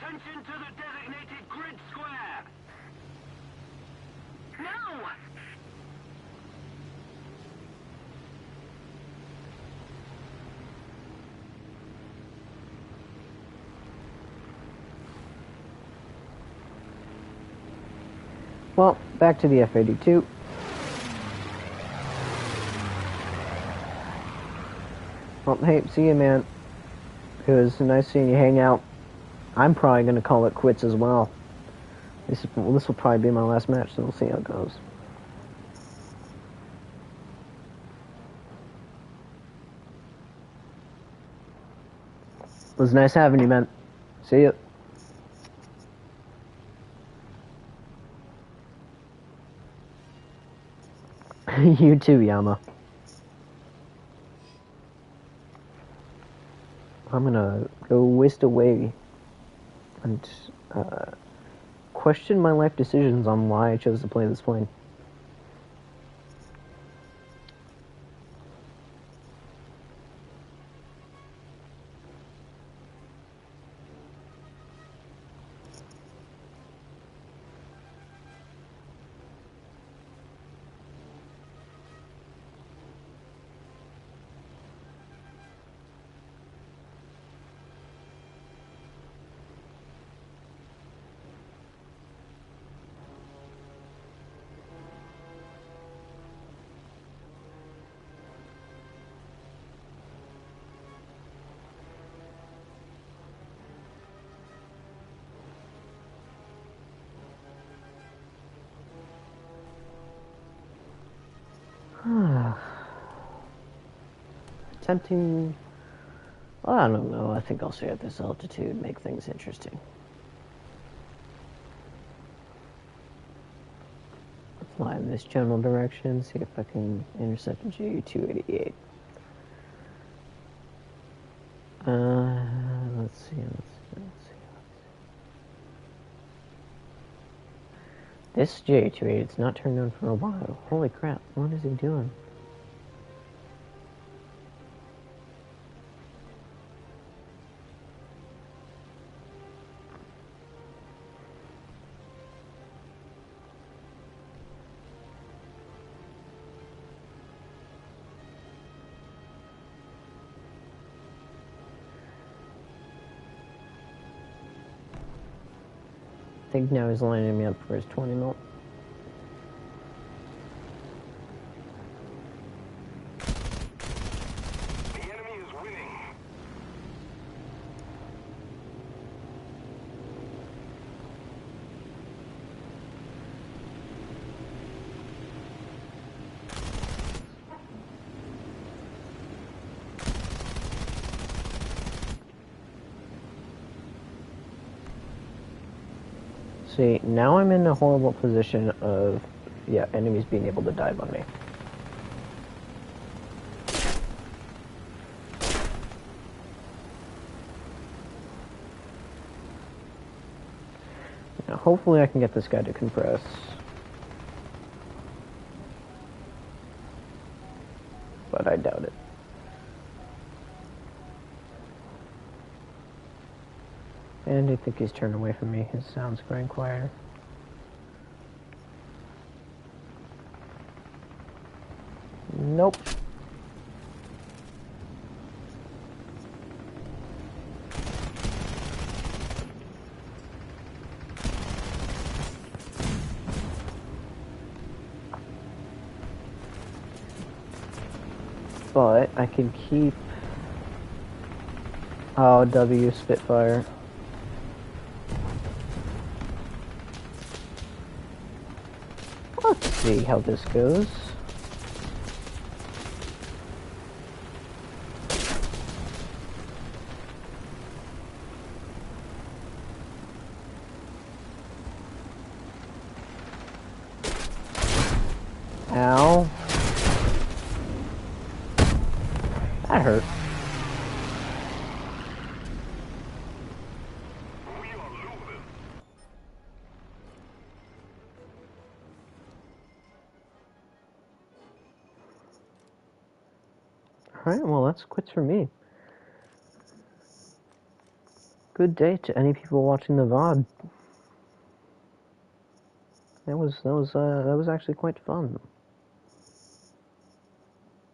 Speaker 2: Attention to the designated grid square!
Speaker 3: No!
Speaker 1: Well, back to the F82. Well, hey, see you, man. It was nice seeing you hang out. I'm probably going to call it quits as well. This will probably be my last match, so we'll see how it goes. It was nice having you, man. See ya. You too, Yama. I'm gonna go whisk away and question my life decisions on why I chose to play this plane. Attempting... Well, I don't know. I think I'll stay at this altitude, make things interesting. Fly in this general direction, see if I can intercept a Ju-288. Let's see. This Ju-288 is not turned on for a while. Holy crap, what is he doing? I think now he's lining me up for his 20 mil.
Speaker 2: The enemy is winning.
Speaker 1: See, now I'm in a horrible position of, yeah, enemies being able to dive on me. Now, hopefully I can get this guy to compress. But I doubt it. And I think he's turned away from me. His sound's growing quieter. Nope. But I can keep... Oh, W Spitfire. Let's see how this goes. Ow. That hurt.
Speaker 2: We are losing.
Speaker 1: Alright, well that's quits for me. Good day to any people watching the VOD. That was actually quite fun.